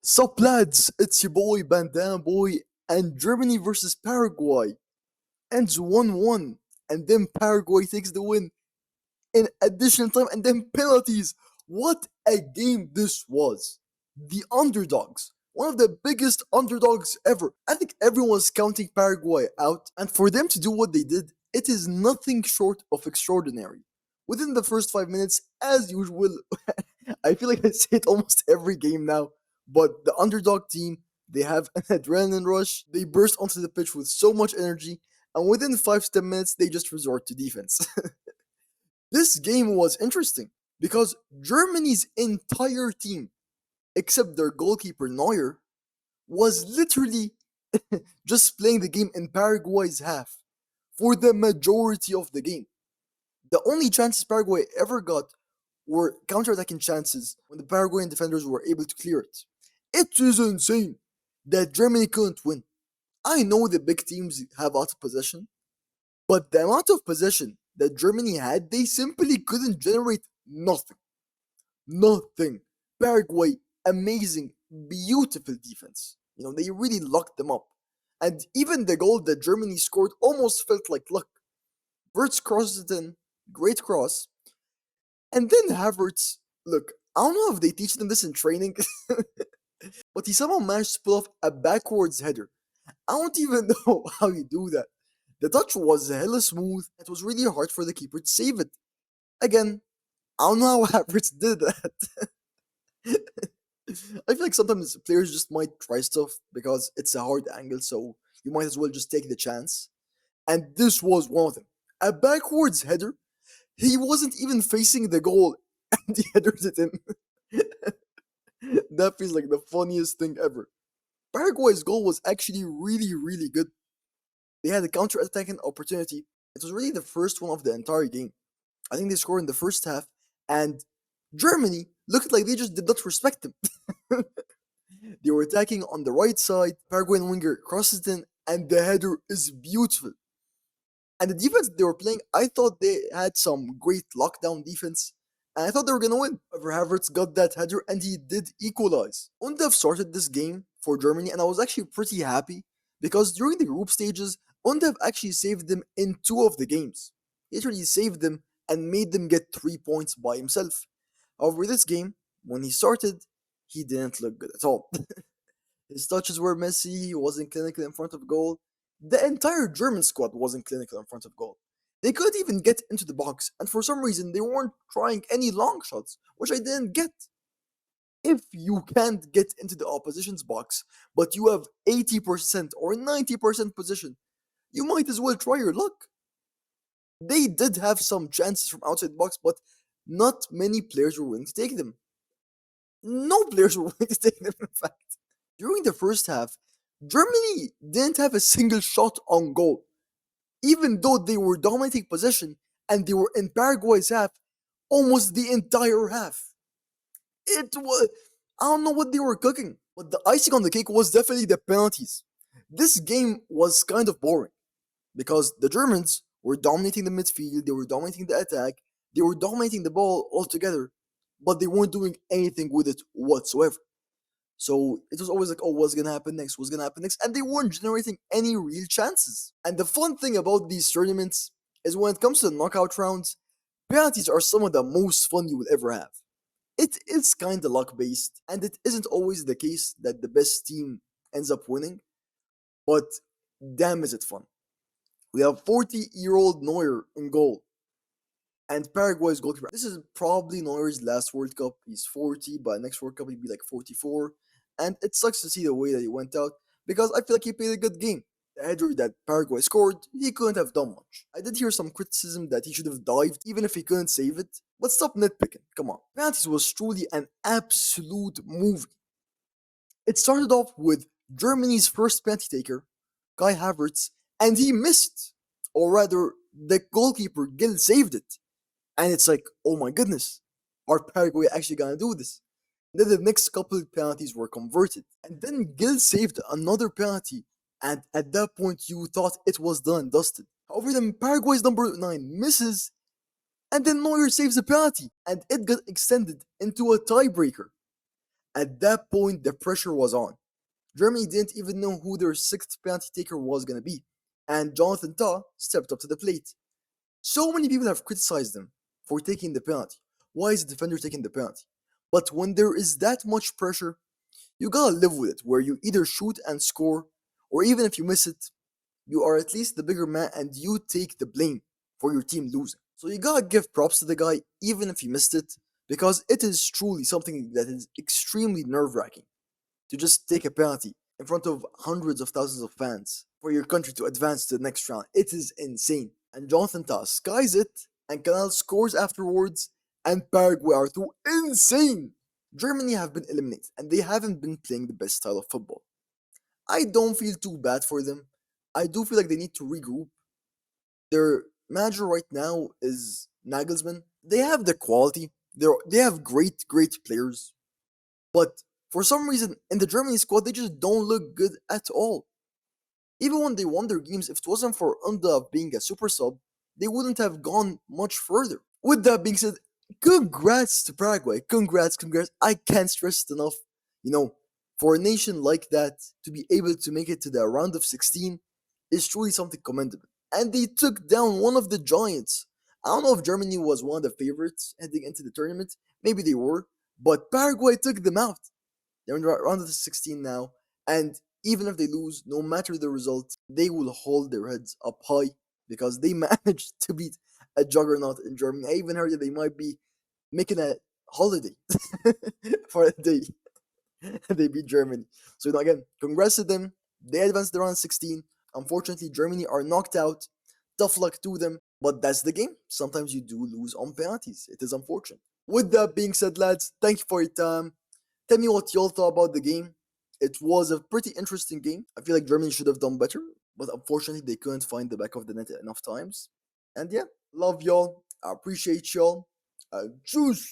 Sup lads, it's your boy Bandana-Boi and Germany versus Paraguay ends 1-1 and then Paraguay takes the win in additional time and then penalties. What a game this was. The underdogs, one of the biggest underdogs ever. I think everyone was counting Paraguay out, and for them to do what they did, it is nothing short of extraordinary. Within the first 5 minutes, as usual, I feel like I say it almost every game now, but the underdog team, they have an adrenaline rush. They burst onto the pitch with so much energy, and within 5 to 10 minutes, they just resort to defense. This game was interesting because Germany's entire team, except their goalkeeper Neuer, was literally just playing the game in Paraguay's half for the majority of the game. The only chances Paraguay ever got were counterattacking chances when the Paraguayan defenders were able to clear it. It is insane that Germany couldn't win. I know the big teams have a lot of possession, but the amount of possession that Germany had, they simply couldn't generate nothing. Nothing. Paraguay, amazing, beautiful defense. They really locked them up. And even the goal that Germany scored almost felt like luck. Wirtz crosses it in, great cross. And then Havertz, look, I don't know if they teach them this in training, but he somehow managed to pull off a backwards header. I don't even know how you do that. The touch was hella smooth. It was really hard for the keeper to save it. Again, I don't know how Havertz did that. I feel like sometimes players just might try stuff because it's a hard angle, so you might as well just take the chance. And this was one of them. A backwards header. He wasn't even facing the goal, and he headed it in. That feels like the funniest thing ever. Paraguay's goal was actually really, really good. They had a counter-attacking opportunity. It was really the first one of the entire game. I think they scored in the first half, and Germany looked like they just did not respect them. They were attacking on the right side. Paraguayan winger crosses it in, and the header is beautiful. And the defense they were playing, I thought they had some great lockdown defense. And I thought they were gonna win. However, Havertz got that header and he did equalize. Undav started this game for Germany, and I was actually pretty happy because during the group stages, Undav actually saved them in two of the games. He literally saved them and made them get 3 points by himself. However, this game, when he started, he didn't look good at all. His touches were messy, he wasn't clinical in front of goal. The entire German squad wasn't clinical in front of goal. They couldn't even get into the box, and for some reason they weren't trying any long shots, which I didn't get. If you can't get into the opposition's box, but you have 80% or 90% position, you might as well try your luck. They did have some chances from outside the box, but not many players were willing to take them. No players were willing to take them, in fact. During the first half, Germany didn't have a single shot on goal, even though they were dominating possession and they were in Paraguay's half almost the entire half. It was, I don't know what they were cooking, but the icing on the cake was definitely the penalties. This game was kind of boring because the Germans were dominating the midfield, they were dominating the attack, they were dominating the ball altogether, but they weren't doing anything with it whatsoever. So it was always like, oh, what's gonna happen next? What's gonna happen next? And they weren't generating any real chances. And the fun thing about these tournaments is when it comes to the knockout rounds, penalties are some of the most fun you will ever have. It is kinda luck based, and it isn't always the case that the best team ends up winning, but damn is it fun. We have 40-year-old Neuer in goal, and Paraguay's goalkeeper. This is probably Neuer's last World Cup. He's 40, but next World Cup he'd be like 44. And it sucks to see the way that he went out because I feel like he played a good game. The header that Paraguay scored, he couldn't have done much. I did hear some criticism that he should have dived even if he couldn't save it, but stop nitpicking, come on. Penalties was truly an absolute movie. It started off with Germany's first penalty taker, Kai Havertz, and he missed. Or rather, the goalkeeper Gil saved it. And it's like, oh my goodness, are Paraguay actually gonna do this? Then the next couple of penalties were converted. And then Gil saved another penalty. And at that point, you thought it was done and dusted. However, then Paraguay's number 9 misses. And then Neuer saves a penalty. And it got extended into a tiebreaker. At that point, the pressure was on. Germany didn't even know who their sixth penalty taker was going to be, and Jonathan Tah stepped up to the plate. So many people have criticized him for taking the penalty. Why is the defender taking the penalty? But when there is that much pressure, you gotta live with it, where you either shoot and score, or even if you miss it, you are at least the bigger man and you take the blame for your team losing. So you gotta give props to the guy, even if he missed it, because it is truly something that is extremely nerve wracking to just take a penalty in front of hundreds of thousands of fans for your country to advance to the next round. It is insane. And Jonathan Tah skies it, and Canal scores afterwards, and Paraguay are too insane. Germany have been eliminated, and they haven't been playing the best style of football. I don't feel too bad for them. I do feel like they need to regroup. Their manager right now is Nagelsmann. They have the quality. They have great players, but for some reason in the Germany squad they just don't look good at all. Even when they won their games, if it wasn't for Unda being a super sub, they wouldn't have gone much further. With that being said, congrats to Paraguay. Congrats. I can't stress it enough. You know, for a nation like that to be able to make it to the round of 16 is truly something commendable. And they took down one of the giants. I don't know if Germany was one of the favorites heading into the tournament. Maybe they were. But Paraguay took them out. They're in the round of the 16 now. And even if they lose, no matter the result, they will hold their heads up high because they managed to beat a juggernaut in Germany. I even heard that they might be making a holiday for a day. They beat Germany. So again, congrats to them. They advanced to the round of 16. Unfortunately, Germany are knocked out. Tough luck to them, but that's the game. Sometimes you do lose on penalties. It is unfortunate. With that being said, lads, thank you for your time. Tell me what y'all thought about the game. It was a pretty interesting game. I feel like Germany should have done better, but unfortunately they couldn't find the back of the net enough times. And yeah, love y'all. I appreciate y'all. Juice.